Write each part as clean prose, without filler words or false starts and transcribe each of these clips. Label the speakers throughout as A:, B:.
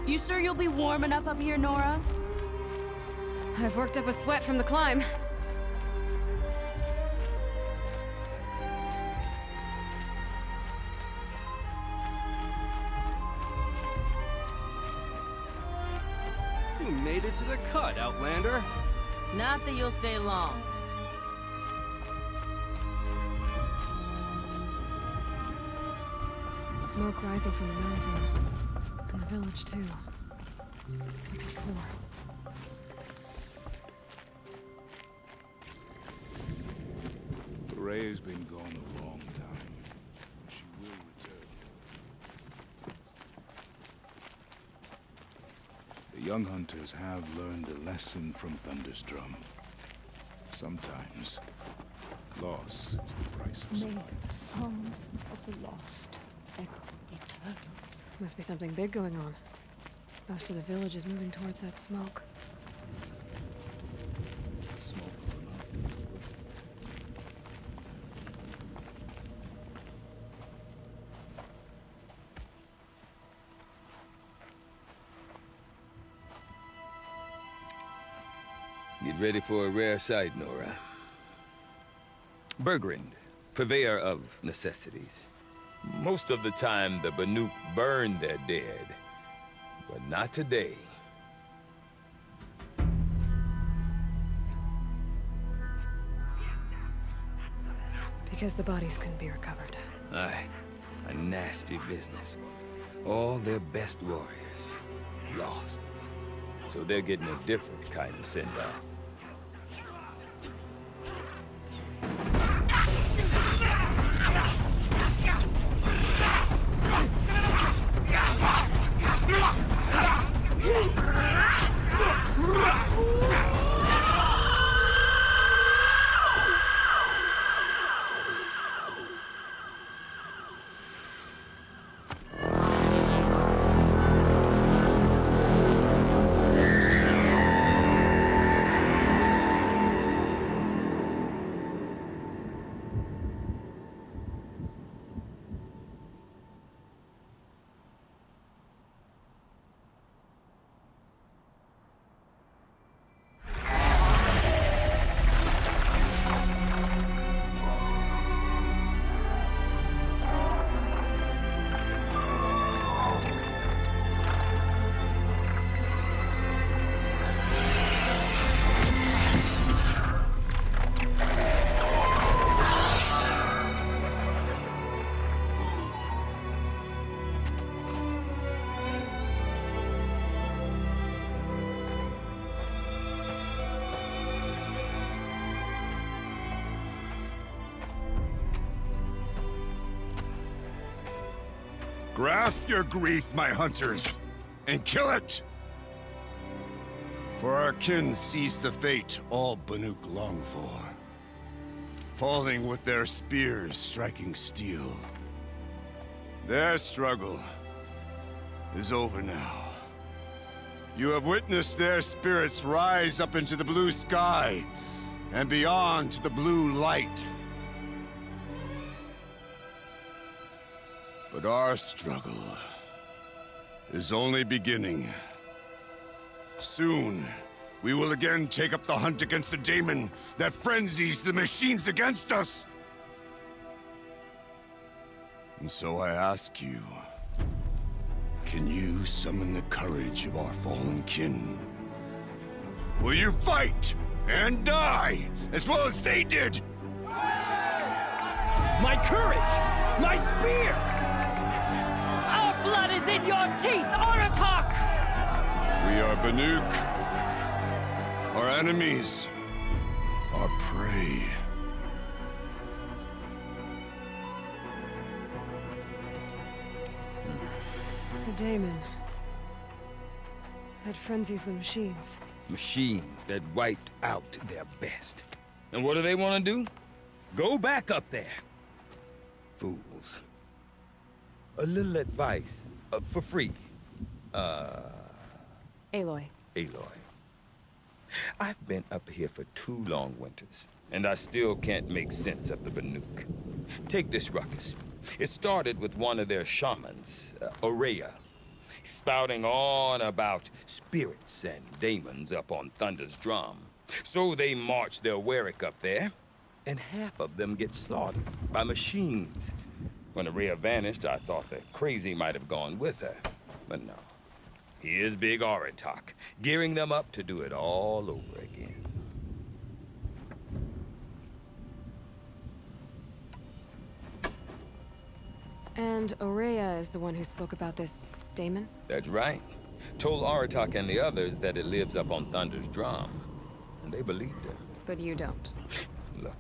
A: You sure you'll be warm enough up here, Nora?
B: I've worked up a sweat from the climb.
C: You made it to the cut, Outlander.
A: Not that you'll stay long.
B: Smoke rising from the mountain. And the village, too. What's it for?
D: Ray's been gone a long time. She will return. The young hunters have learned a lesson from Thunderstrom. Sometimes, loss is the price of
E: May
D: survival.
E: the songs of the lost echo eternal.
B: Must be something big going on. Most of the village is moving towards that smoke.
D: Smoke going up into the west.
F: Get ready for a rare sight, Nora. Bergrind, purveyor of necessities. Most of the time, the Banuk burn their dead, but not today.
B: Because the bodies couldn't be recovered.
F: Aye, a nasty business. All their best warriors lost. So they're getting a different kind of send-off.
G: Grasp your grief, my hunters, and kill it! For our kin sees the fate all Banuk long for. Falling with their spears striking steel. Their struggle is over now. You have witnessed their spirits rise up into the blue sky and beyond to the blue light. But our struggle is only beginning. Soon, we will again take up the hunt against the daemon that frenzies the machines against us. And so I ask you, can you summon the courage of our fallen kin? Will you fight and die as well as they did?
C: My courage! My spear!
A: Our blood is in your teeth, Aratak!
G: We are Banuk. Our enemies are prey.
B: The daemon. That frenzies the machines.
F: Machines that wiped out their best. And what do they want to do? Go back up there. Fools. A little advice, for free.
B: Aloy.
F: Aloy. I've been up here for 2 long winters, and I still can't make sense of the Banuk. Take this ruckus. It started with one of their shamans, Aurea. spouting on about spirits and demons up on Thunder's drum. So they march their Warwick up there, and half of them get slaughtered by machines. When Araya vanished, I thought the crazy might have gone with her, but no. Here's Big Aratak, gearing them up to do it all over again.
B: And Araya is the one who spoke about this daemon?
F: That's right. Told Aratak and the others that it lives up on Thunder's drum. And they believed her.
B: But you don't.
F: Look,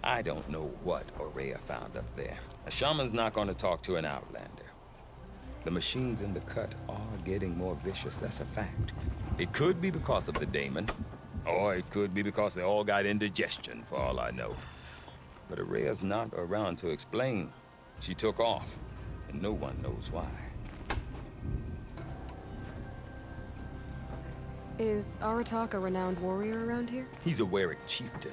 F: I don't know what Araya found up there. A shaman's not going to talk to an outlander. The machines in the cut are getting more vicious, that's a fact. It could be because of the daemon, or it could be because they all got indigestion, for all I know. But Araya's not around to explain. She took off, and no one knows why.
B: Is Aratak a renowned warrior around here?
F: He's a Warwick chieftain.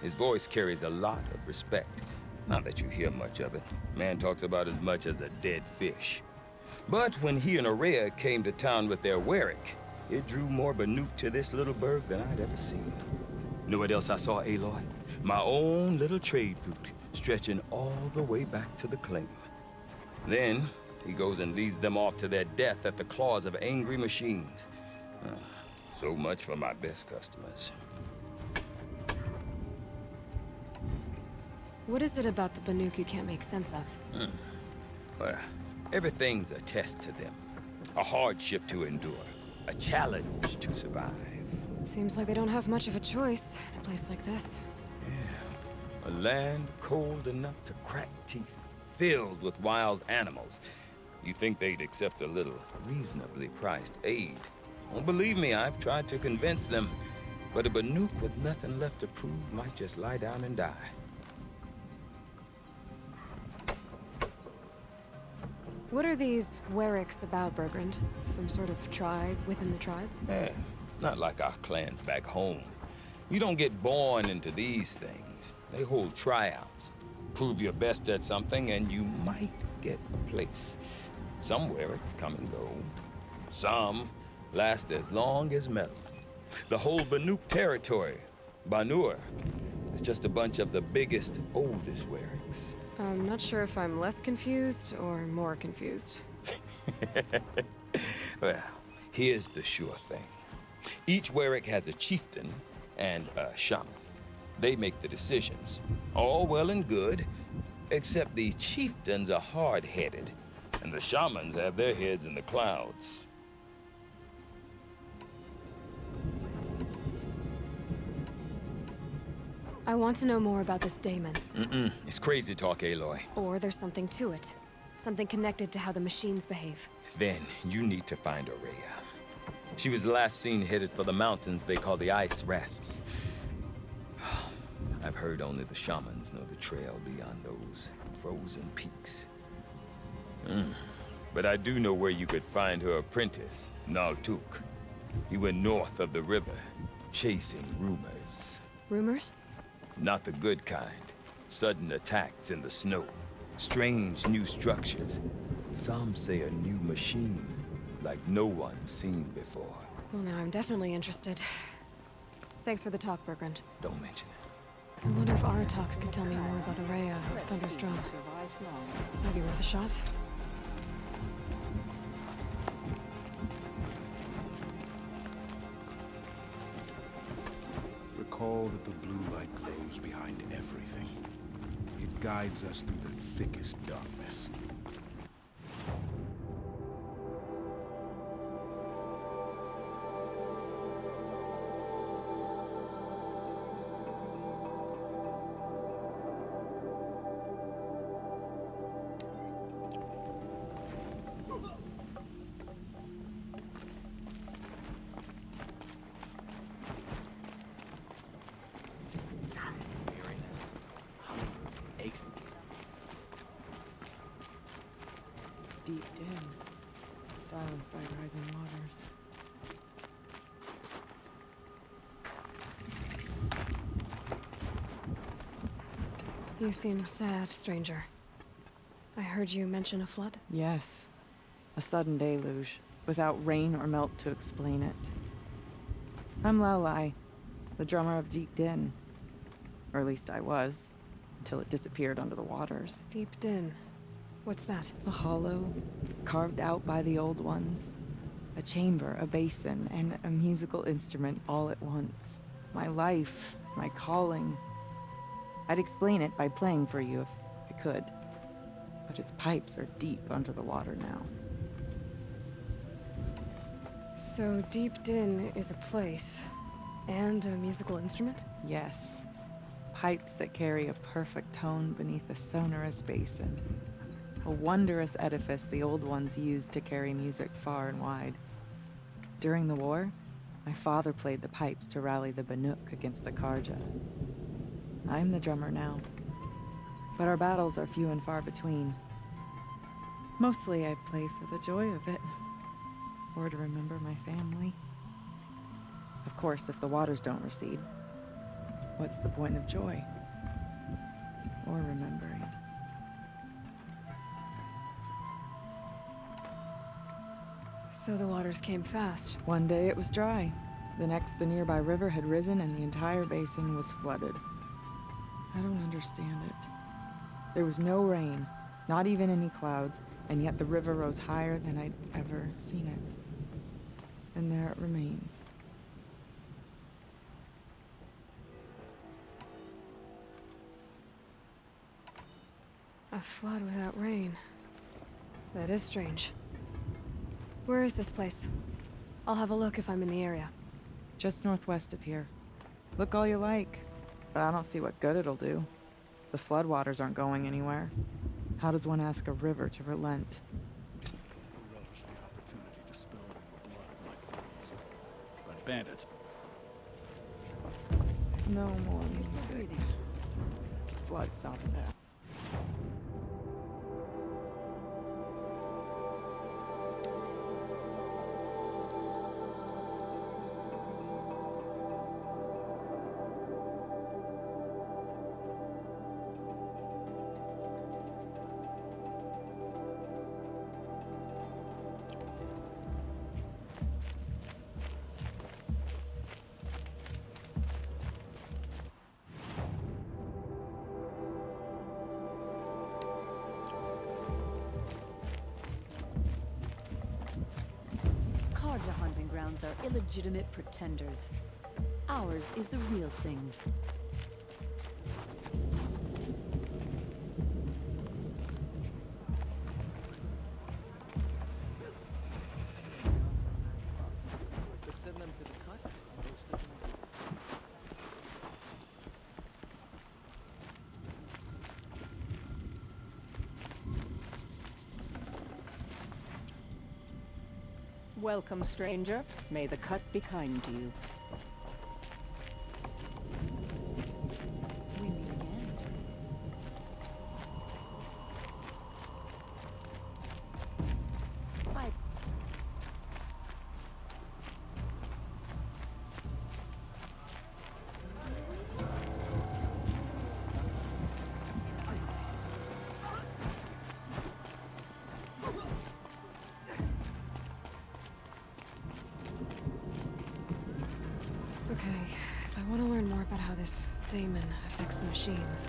F: His voice carries a lot of respect. Not that you hear much of it. Man talks about as much as a dead fish. But when he and Araya came to town with their Warwick, it drew more Banuk to this little burg than I'd ever seen. You know what else I saw, Aloy? My own little trade route, stretching all the way back to the claim. Then, he goes and leads them off to their death at the claws of angry machines. So much for my best customers.
B: What is it about the Banuk you can't make sense of?
F: Well, everything's a test to them. A hardship to endure. A challenge to survive.
B: Seems like they don't have much of a choice in a place like this.
F: A land cold enough to crack teeth, filled with wild animals. You'd think they'd accept a little reasonably priced aid. Don't believe me, I've tried to convince them. But a Banuk with nothing left to prove might just lie down and die.
B: What are these Warwicks about, Bergrand? Some sort of tribe within the tribe?
F: Not like our clans back home. You don't get born into these things. They hold tryouts. Prove your best at something and you might get a place. Some Warwicks come and go. Some last as long as metal. The whole Banuk territory, Banur, is just a bunch of the biggest, oldest Warwicks.
B: I'm not sure if I'm less confused or more confused.
F: Well, here's the sure thing. Each Warwick has a chieftain and a shaman. They make the decisions. All well and good, except the chieftains are hard-headed, and the shamans have their heads in the clouds.
B: I want to know more about this daemon.
F: It's crazy talk, Aloy.
B: Or there's something to it. Something connected to how the machines behave.
F: Then you need to find Araya. She was last seen headed for the mountains they call the Ice Rasps. I've heard only the shamans know the trail beyond those frozen peaks. But I do know where you could find her apprentice, Naltuk. He went north of the river, chasing rumors.
B: Rumors?
F: Not the good kind. Sudden attacks in the snow. Strange new structures. Some say a new machine, like no one's seen before.
B: Well, now I'm definitely interested. Thanks for the talk, Bergrand.
F: Don't mention it.
B: I wonder if Aratak can tell me more about Araya or Thunder's drum. Might be worth a shot.
D: Recall that the blue light glows behind everything. It guides us through the thickest darkness.
E: Deep in, silenced by rising waters.
B: You seem sad, stranger. I heard you mention a flood.
E: Yes.
H: A sudden deluge, without rain or melt to explain it. I'm Lowli, the drummer of Deep Din. Or at least I was, until it disappeared under the waters.
B: Deep Din. What's that?
H: A hollow, carved out by the old ones. A chamber, a basin, and a musical instrument all at once. My life, my calling. I'd explain it by playing for you if I could. But its pipes are deep under the water now.
B: So Deep Din is a place, and a musical instrument?
H: Yes. Pipes that carry a perfect tone beneath a sonorous basin. A wondrous edifice the old ones used to carry music far and wide. During the war, my father played the pipes to rally the Banuk against the Karja. I'm the drummer now, but our battles are few and far between. Mostly I play for the joy of it, or to remember my family. Of course, if the waters don't recede, what's the point of joy? Or remembering?
B: So the waters came fast.
H: One day it was dry. The next, the nearby river had risen and the entire basin was flooded. I don't understand it. There was no rain, not even any clouds, and yet the river rose higher than I'd ever seen it. And there it remains.
B: A flood without rain. That is strange. Where is this place? I'll have a look if I'm in the area.
H: Just northwest of here. Look all you like, but I don't see what good it'll do. The floodwaters aren't going anywhere. How does one ask a river to relent?
D: Relish the opportunity to spill more blood at my friends. But bandits.
H: No more music. Flood stopping there.
A: Karja hunting grounds are illegitimate pretenders. Ours is the real thing.
E: Welcome, stranger. May the cut be kind to you.
A: We meet again. I
B: Okay, if I want to learn more about how this daemon affects the machines,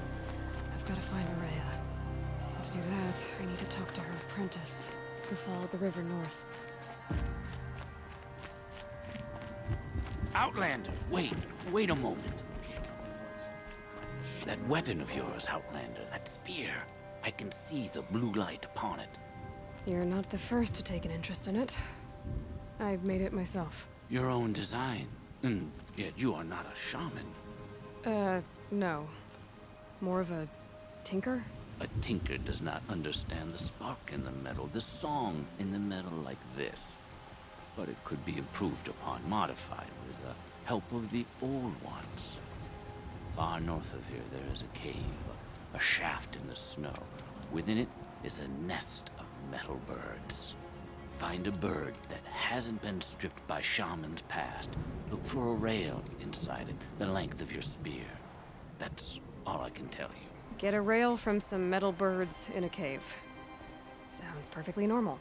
B: I've got to find Araya. To do that, I need to talk to her apprentice, who followed the river north.
I: Outlander, wait a moment. That weapon of yours, Outlander, that spear. I can see the blue light upon it.
B: You're not the first to take an interest in it. I've made it myself.
I: Your own design. And yet you are not a shaman.
B: No. More of a tinker?
I: A tinker does not understand the spark in the metal, the song in the metal like this. But it could be improved upon, modified with the help of the old ones. Far north of here there is a cave, a shaft in the snow. Within it is a nest of metal birds. Find a bird that hasn't been stripped by shamans past. Look for a rail inside it, the length of your spear. That's all I can tell you.
B: Get a rail from some metal birds in a cave. Sounds perfectly normal.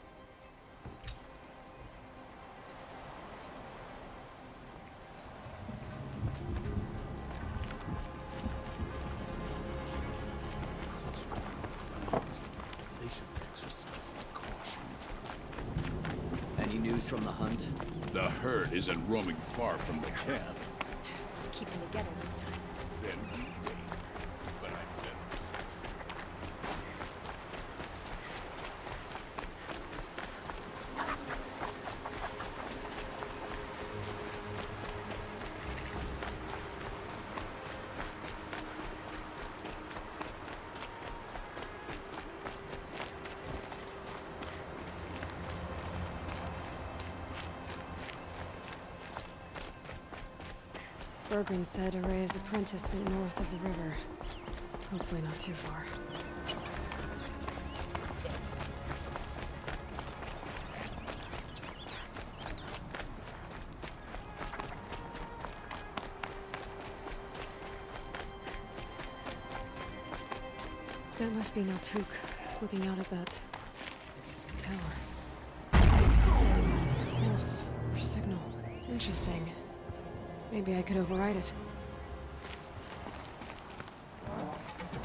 C: news from the hunt?
D: The herd isn't roaming far from the camp.
A: Keeping together this time.
D: Then we wait. But I bet.
B: Bergman said Araya's apprentice went north of the river. Hopefully not too far. That must be Naltuk, looking out at that tower. Looks like it's sending a pulse or signal. Interesting. Maybe I could override it.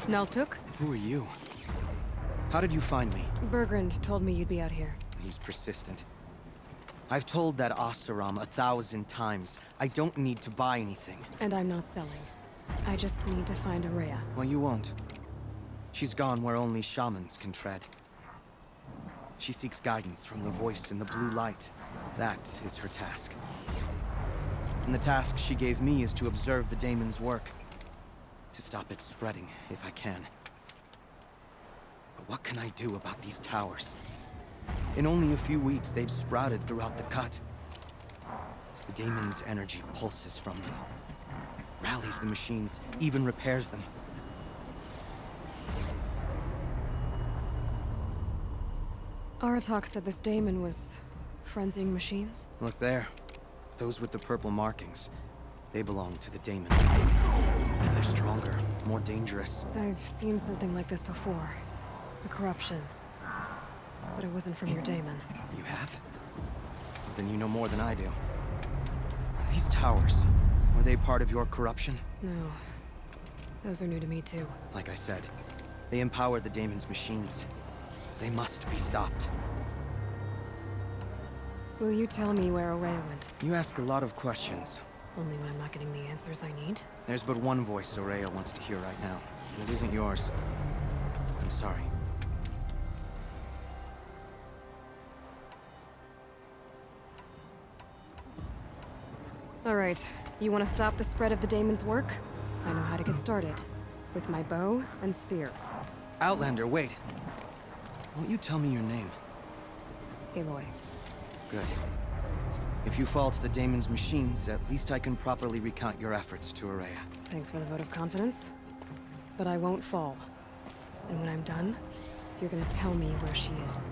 B: Naltuk?
J: Who are you? How did you find me?
B: Bergrand told me you'd be out here.
J: He's persistent. I've told that Oseram 1,000 times. I don't need to buy anything.
B: And I'm not selling. I just need to find Araya.
J: Well, you won't. She's gone where only shamans can tread. She seeks guidance from the voice in the blue light. That is her task. And the task she gave me is to observe the daemon's work. To stop it spreading, if I can. But what can I do about these towers? In only a few weeks, they've sprouted throughout the cut. The daemon's energy pulses from them. Rallies the machines, even repairs them.
B: Aratak said this daemon was frenzying machines.
J: Look there. Those with the purple markings. They belong to the daemon. They're stronger, more dangerous.
B: I've seen something like this before. A corruption. But it wasn't from your daemon.
J: You have? Then you know more than I do. These towers, were they part of your corruption?
B: No. Those are new to me too.
J: Like I said, they empower the daemon's machines. They must be stopped.
B: Will you tell me where Araya went?
J: You ask a lot of questions.
B: Only when I'm not getting the answers I need.
J: There's but one voice Araya wants to hear right now, and it isn't yours. I'm sorry.
B: All right. You want to stop the spread of the daemon's work? I know how to get started. With my bow and spear.
J: Outlander, wait. Won't you tell me your name?
B: Aloy.
J: Good. If you fall to the daemon's machines, at least I can properly recount your efforts to Araya.
B: Thanks for the vote of confidence. But I won't fall. And when I'm done, you're gonna tell me where she is.